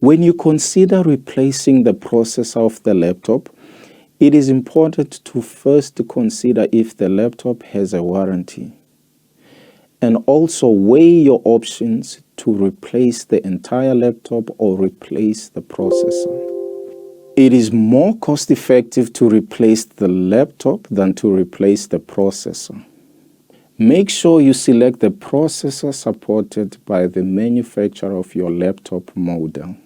When you consider replacing the processor of the laptop, it is important to first consider if the laptop has a warranty, and also weigh your options to replace the entire laptop or replace the processor. It is more cost-effective to replace the laptop than to replace the processor. Make sure you select the processor supported by the manufacturer of your laptop model.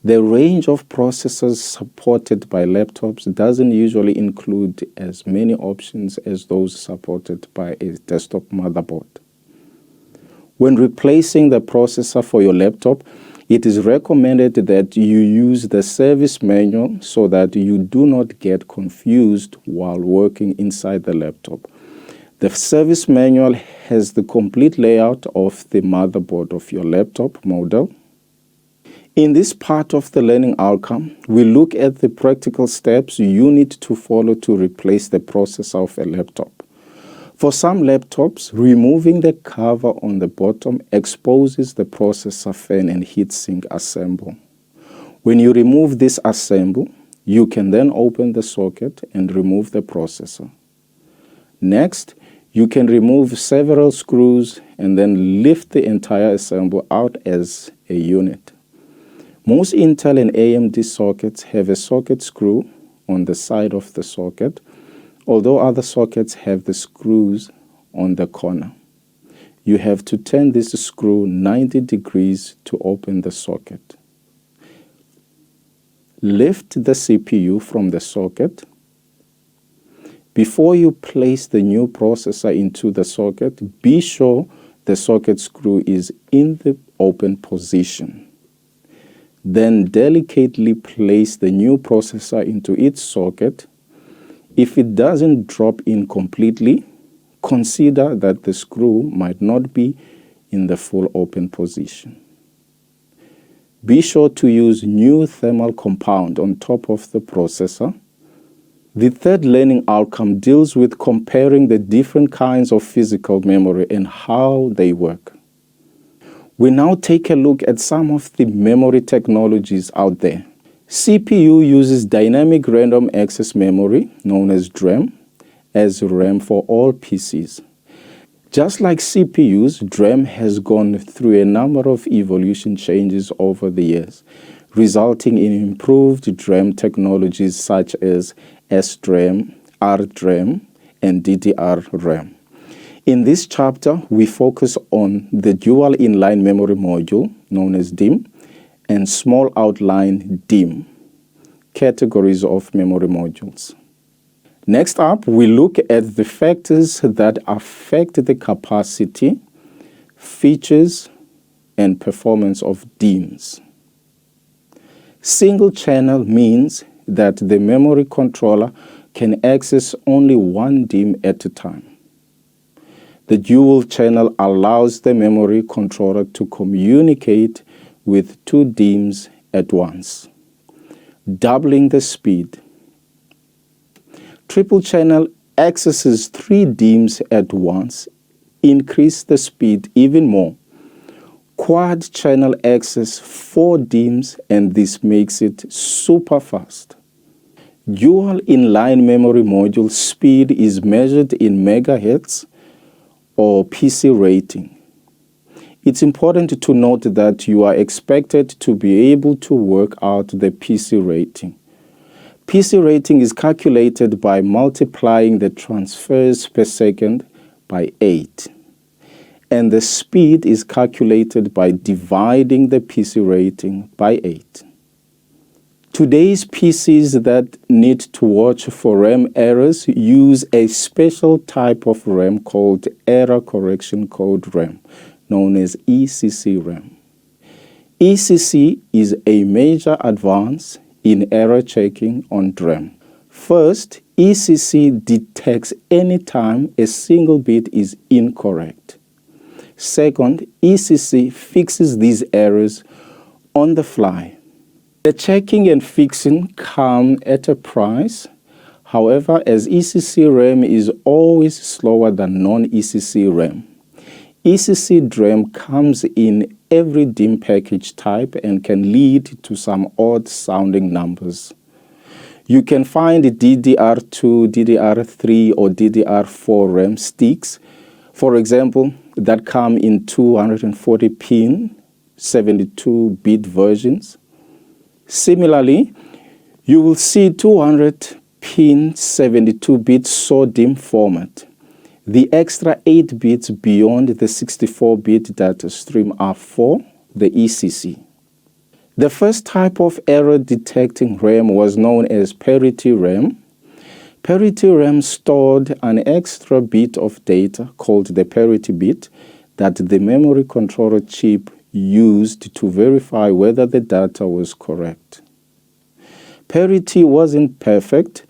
The range of processors supported by laptops doesn't usually include as many options as those supported by a desktop motherboard. When replacing the processor for your laptop, it is recommended that you use the service manual so that you do not get confused while working inside the laptop. The service manual has the complete layout of the motherboard of your laptop model. In this part of the learning outcome, we look at the practical steps you need to follow to replace the processor of a laptop. For some laptops, removing the cover on the bottom exposes the processor fan and heatsink assemble. When you remove this assemble, you can then open the socket and remove the processor. Next, you can remove several screws and then lift the entire assembly out as a unit. Most Intel and AMD sockets have a socket screw on the side of the socket, although other sockets have the screws on the corner. You have to turn this screw 90 degrees to open the socket. Lift the CPU from the socket. Before you place the new processor into the socket, be sure the socket screw is in the open position. Then delicately place the new processor into its socket. If it doesn't drop in completely, consider that the screw might not be in the full open position. Be sure to use new thermal compound on top of the processor. The third learning outcome deals with comparing the different kinds of physical memory and how they work. We now take a look at some of the memory technologies out there. CPU uses dynamic random access memory, known as DRAM, as RAM for all PCs. Just like CPUs, DRAM has gone through a number of evolution changes over the years, resulting in improved DRAM technologies such as SDRAM, RDRAM, and DDR-RAM. In this chapter, we focus on the dual inline memory module, known as DIMM, and small outline DIMM, categories of memory modules. Next up, we look at the factors that affect the capacity, features, and performance of DIMMs. Single channel means that the memory controller can access only one DIMM at a time. The dual channel allows the memory controller to communicate with two DIMMs at once, doubling the speed. Triple channel accesses three DIMMs at once, increase the speed even more. Quad channel access 4 DIMMs, and this makes it super fast. Dual inline memory module speed is measured in megahertz or PC rating. It's important to note that you are expected to be able to work out the PC rating. PC rating is calculated by multiplying the transfers per second by 8. And the speed is calculated by dividing the PC rating by 8. Today's PCs that need to watch for RAM errors use a special type of RAM called Error Correction Code RAM, known as ECC RAM. ECC is a major advance in error checking on DRAM. First, ECC detects any time a single bit is incorrect. Second, ECC fixes these errors on the fly. The checking and fixing come at a price. However, as ECC RAM is always slower than non-ECC RAM, ECC DRAM comes in every DIMM package type and can lead to some odd-sounding numbers. You can find DDR2, DDR3, or DDR4 RAM sticks, for example, that come in 240-pin, 72-bit versions. Similarly, you will see 200-pin, 72-bit SODIMM format. The extra 8 bits beyond the 64-bit data stream are for the ECC. The first type of error-detecting RAM was known as parity RAM. Parity RAM stored an extra bit of data called the parity bit that the memory controller chip used to verify whether the data was correct. Parity wasn't perfect.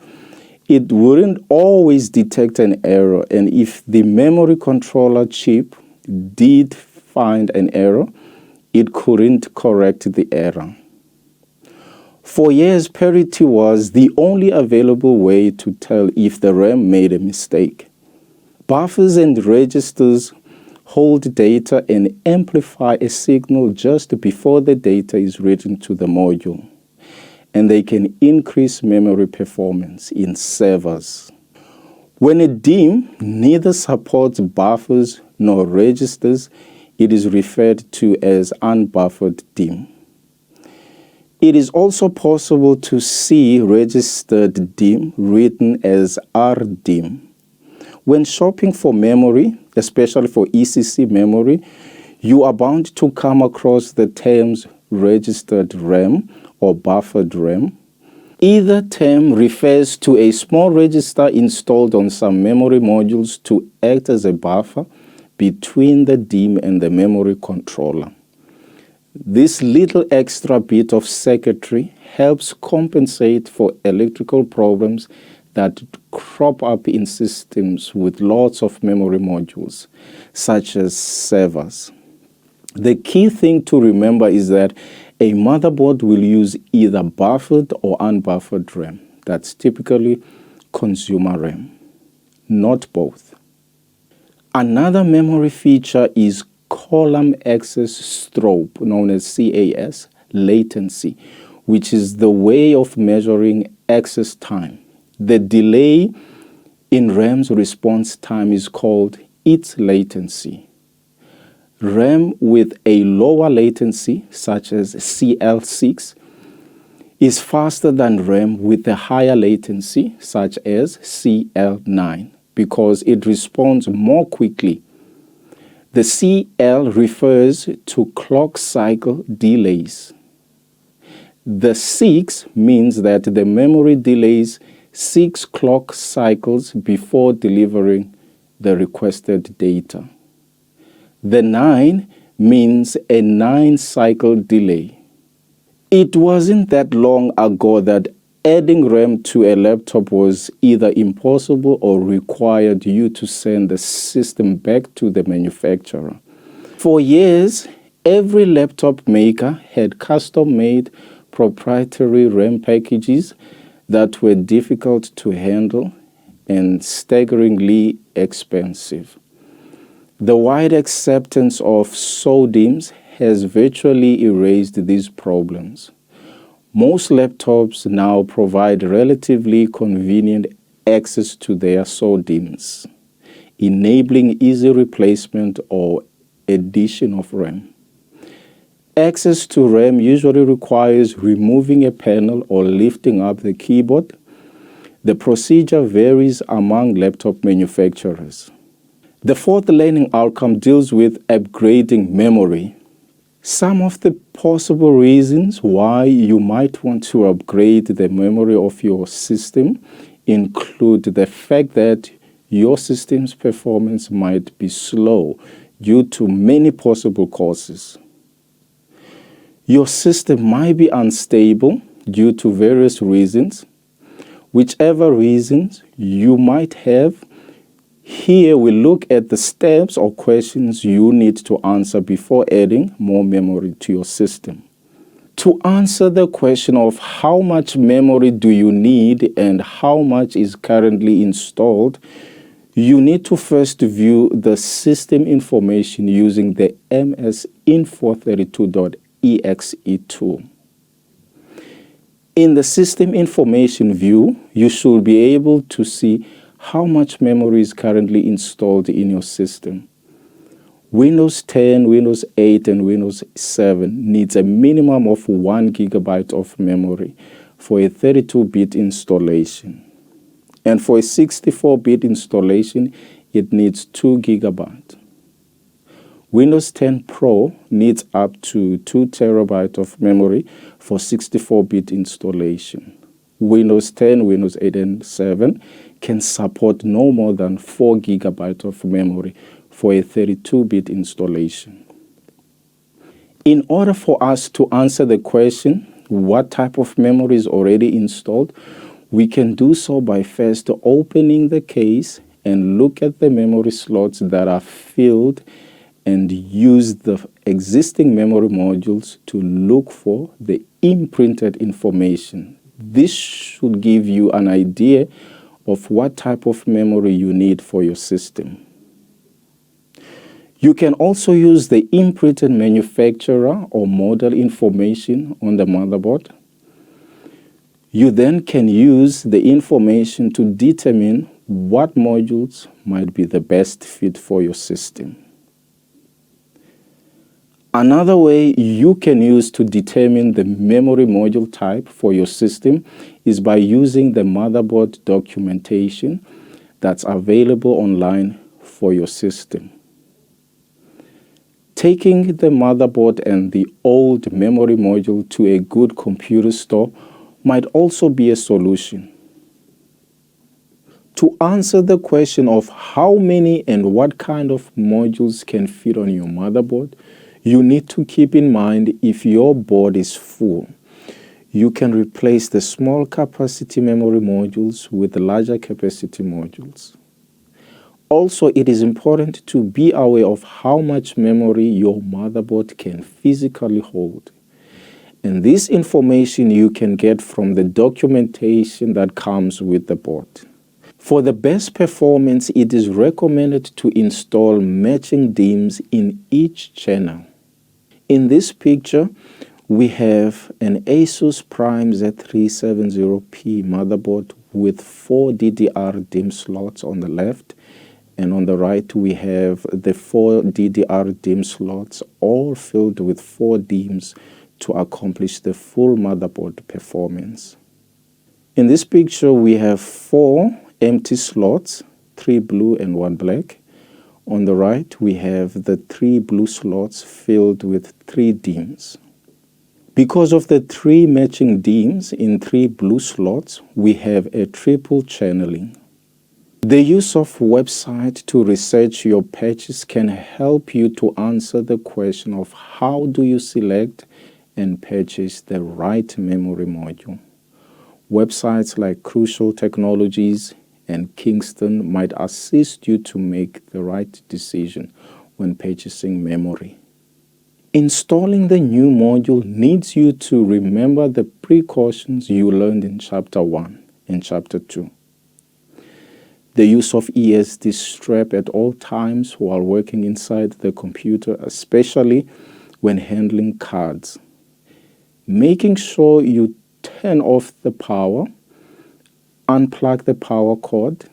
It wouldn't always detect an error, and if the memory controller chip did find an error, it couldn't correct the error. For years, parity was the only available way to tell if the RAM made a mistake. Buffers and registers hold data and amplify a signal just before the data is written to the module, and they can increase memory performance in servers. When a DIMM neither supports buffers nor registers, it is referred to as unbuffered DIMM. It is also possible to see registered DIMM written as RDIMM. When shopping for memory, especially for ECC memory, you are bound to come across the terms registered RAM or buffered RAM. Either term refers to a small register installed on some memory modules to act as a buffer between the DIMM and the memory controller. This little extra bit of circuitry helps compensate for electrical problems that crop up in systems with lots of memory modules, such as servers. The key thing to remember is that a motherboard will use either buffered or unbuffered RAM. That's typically consumer RAM, not both. Another memory feature is column access strobe, known as CAS, latency, which is the way of measuring access time. The delay in RAM's response time is called its latency. RAM with a lower latency, such as CL6, is faster than RAM with a higher latency, such as CL9, because it responds more quickly. The CL refers to clock cycle delays. The 6 means that the memory delays 6 clock cycles before delivering the requested data. The 9 means a 9-cycle delay. It wasn't that long ago that adding RAM to a laptop was either impossible or required you to send the system back to the manufacturer. For years, every laptop maker had custom-made proprietary RAM packages that were difficult to handle and staggeringly expensive. The wide acceptance of SODIMMs has virtually erased these problems. Most laptops now provide relatively convenient access to their SODIMMs, enabling easy replacement or addition of RAM. Access to RAM usually requires removing a panel or lifting up the keyboard. The procedure varies among laptop manufacturers. The fourth learning outcome deals with upgrading memory. Some of the possible reasons why you might want to upgrade the memory of your system include the fact that your system's performance might be slow due to many possible causes. Your system might be unstable due to various reasons. Whichever reasons you might have, here we look at the steps or questions you need to answer before adding more memory to your system. To answer the question of how much memory do you need and how much is currently installed, You need to first view the system information using the MSInfo32.exe tool. In the system information view, you should be able to see how much memory is currently installed in your system. Windows 10, Windows 8, and Windows 7 needs a minimum of 1 GB of memory for a 32-bit installation. And for a 64-bit installation, it needs 2 GB. Windows 10 Pro needs up to 2 TB of memory for 64-bit installation. Windows 10, Windows 8, and 7 can support no more than 4 GB of memory for a 32-bit installation. In order for us to answer the question, what type of memory is already installed, we can do so by first opening the case and look at the memory slots that are filled and use the existing memory modules to look for the imprinted information. This should give you an idea of what type of memory you need for your system. You can also use the imprinted manufacturer or model information on the motherboard. You then can use the information to determine what modules might be the best fit for your system. Another way you can use to determine the memory module type for your system is by using the motherboard documentation that's available online for your system. Taking the motherboard and the old memory module to a good computer store might also be a solution. To answer the question of how many and what kind of modules can fit on your motherboard, you need to keep in mind if your board is full. You can replace the small capacity memory modules with larger capacity modules. Also, it is important to be aware of how much memory your motherboard can physically hold. And this information you can get from the documentation that comes with the board. For the best performance, it is recommended to install matching DIMMs in each channel. In this picture, we have an ASUS Prime Z370P motherboard with 4 DDR DIMM slots on the left, and on the right we have the 4 DDR DIMM slots all filled with 4 DIMMs to accomplish the full motherboard performance. In this picture we have 4 empty slots, 3 blue and 1 black. On the right we have the 3 blue slots filled with 3 DIMMs. Because of the 3 matching DIMMs in 3 blue slots, we have a triple channeling. The use of website to research your patches can help you to answer the question of how do you select and purchase the right memory module. Websites like Crucial Technologies and Kingston might assist you to make the right decision when purchasing memory. Installing the new module needs you to remember the precautions you learned in Chapter 1 and Chapter 2. The use of ESD strap at all times while working inside the computer, especially when handling cards. Making sure you turn off the power, unplug the power cord,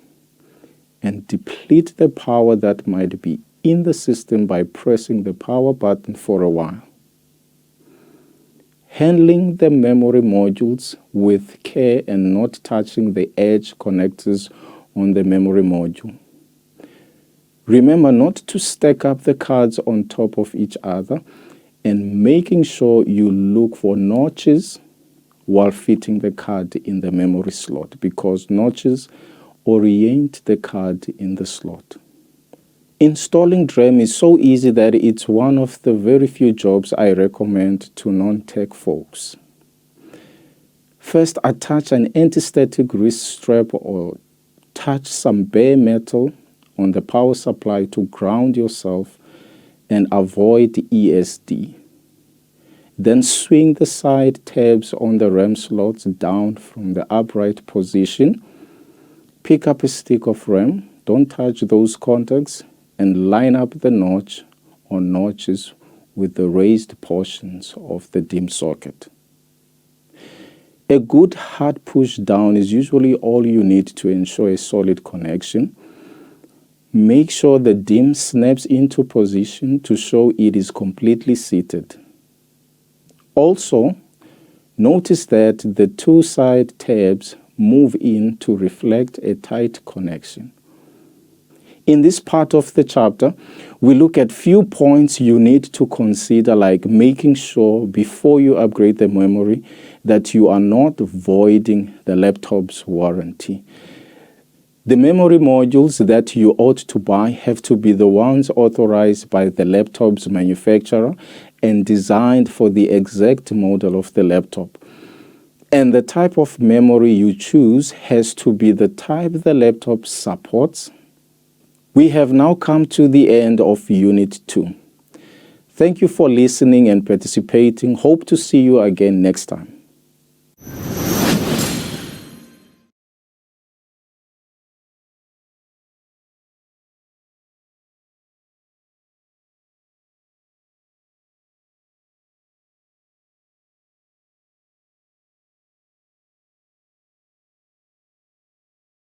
and deplete the power that might be in the system by pressing the power button for a while. Handling the memory modules with care and not touching the edge connectors on the memory module. Remember not to stack up the cards on top of each other, and making sure you look for notches while fitting the card in the memory slot, because notches orient the card in the slot. Installing DRAM is so easy that it's one of the very few jobs I recommend to non-tech folks. First, attach an anti-static wrist strap or touch some bare metal on the power supply to ground yourself and avoid ESD. Then swing the side tabs on the RAM slots down from the upright position. Pick up a stick of RAM Don't touch those contacts and line up the notch or notches with the raised portions of the DIMM socket. A good hard push down is usually all you need to ensure a solid connection. Make sure the DIMM snaps into position to show it is completely seated. Also, notice that the two side tabs move in to reflect a tight connection. In this part of the chapter, we look at few points you need to consider, like making sure before you upgrade the memory that you are not voiding the laptop's warranty. The memory modules that you ought to buy have to be the ones authorized by the laptop's manufacturer and designed for the exact model of the laptop. And the type of memory you choose has to be the type the laptop supports. We have now come to the end of Unit 2. Thank you for listening and participating. Hope to see you again next time.